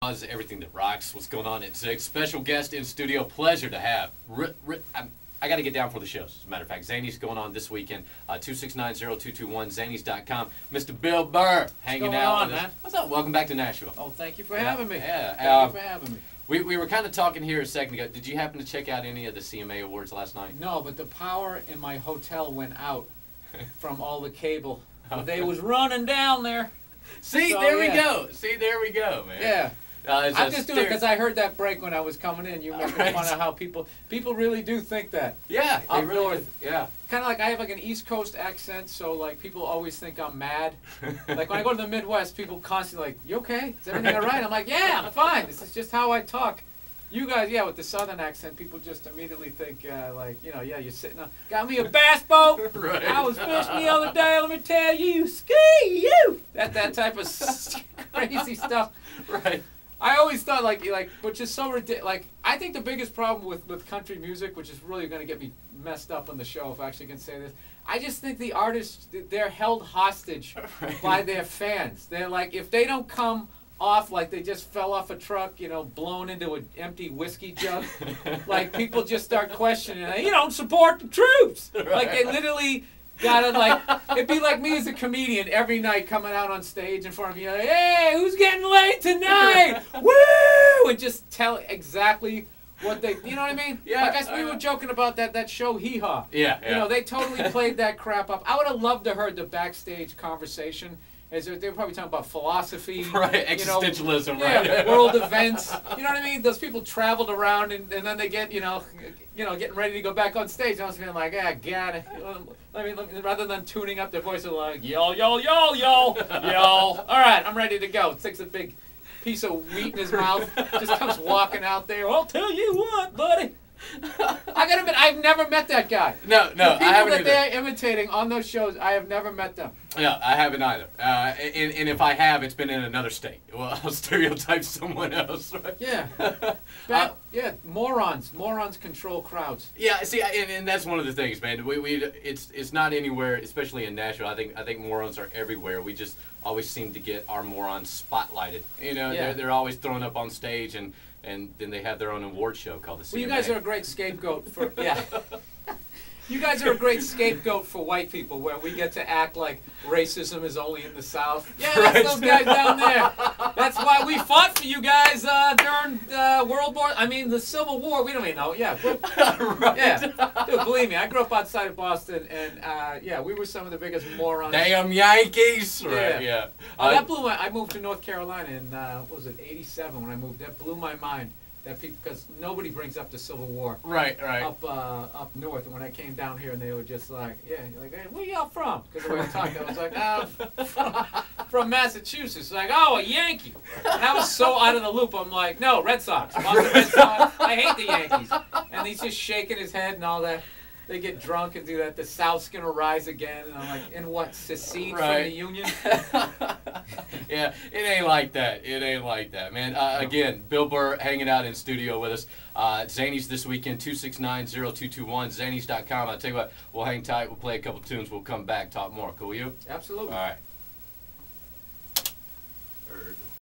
Outlaws, everything that rocks. What's going on at Zigz? Special guest in studio. Pleasure to have. I got to get down for the shows. As a matter of fact, Zany's going on this weekend. 2690221, Zanys.com. Mr. Bill Burr hanging out. What's going on, man? What's up? Welcome back to Nashville. Oh, thank you for having me. Yeah. Thank you for having me. We were kind of talking here a second ago. Did you happen to check out any of the CMA awards last night? No, but the power in my hotel went out from all the cable. They was running down there. See, So, there we yeah. go. See, there we go, man. Yeah. I'm just doing it because I. I heard that break when I was coming in. You making Right. fun of how people really do think that. Yeah, they Up really north. do. Yeah. Kind of like I have like an East Coast accent, so like people always think I'm mad. Like when I go to the Midwest, people constantly like, "You okay? Is everything all right?" I'm like, "Yeah, I'm fine. This is just how I talk." You guys, yeah, with the Southern accent, people just immediately think like, you know, yeah, you're sitting on, got me a bass boat. Right. I was fishing the other day. Let me tell you, ski you. That type of crazy stuff. Right. I always thought which is so ridiculous. Like, I think the biggest problem with country music, which is really going to get me messed up on the show if I actually can say this, I just think the artists, they're held hostage Right. by their fans. They're like, if they don't come off like they just fell off a truck, you know, blown into an empty whiskey jug, like people just start questioning, you don't support the troops. Right. Like they literally gotta like, it'd be like me as a comedian every night coming out on stage in front of you, like, hey, who's getting laid tonight? Woo! And just tell exactly what they, you know what I mean? Yeah. Like we were joking about that show Hee Haw. Yeah. You know, they totally played that crap up. I would have loved to heard the backstage conversation. They were probably talking about philosophy. Right, existentialism, yeah, right. world events. You know what I mean? Those people traveled around and then they get, you know, getting ready to go back on stage. And I was feeling like, God, let me, rather than tuning up their voice, they're like, yo. All right, I'm ready to go. Sticks a big piece of wheat in his mouth. Just comes walking out there. I'll tell you what, buddy. I gotta admit, I've never met that guy. No, The people I haven't that either. they're imitating on those shows, I have never met them. No, I haven't either. And if I have, it's been in another state. Well, I'll stereotype someone else, right? Yeah. Yeah, morons. Morons control crowds. Yeah, see, and that's one of the things, man. It's not anywhere, especially in Nashville. I think morons are everywhere. We just always seem to get our morons spotlighted. You know, Yeah. they're always thrown up on stage, and then they have their own award show called the CMA. Well, you guys are a great scapegoat for You guys are a great scapegoat for white people, where we get to act like racism is only in the South. Yeah, that's Right. those guys down there. That's why we fought for you guys during the Civil War. We don't even know. Yeah, Right. yeah. Dude, believe me, I grew up outside of Boston, and yeah, we were some of the biggest morons. Damn Yankees! Right, yeah. That blew my. I moved to North Carolina in what was it, '87 when I moved. That blew my mind. That people, because nobody brings up the Civil War. Right. Up north, and when I came down here, and they were just like, yeah, like, hey, where y'all from? Because the way I talked, I was like, from Massachusetts. Like, oh, a Yankee. And I was so out of the loop. I'm like, no, Red Sox. Boston Red Sox. I hate the Yankees. And he's just shaking his head and all that. They get drunk and do that. The South's gonna rise again, and I'm like, and what? Secede from the Union? Yeah, it ain't like that. It ain't like that, man. Again, Bill Burr hanging out in studio with us. Zany's this weekend, 2690221, Zanys.com. I'll tell you what, we'll hang tight. We'll play a couple tunes. We'll come back, talk more. Cool with you? Absolutely. All right.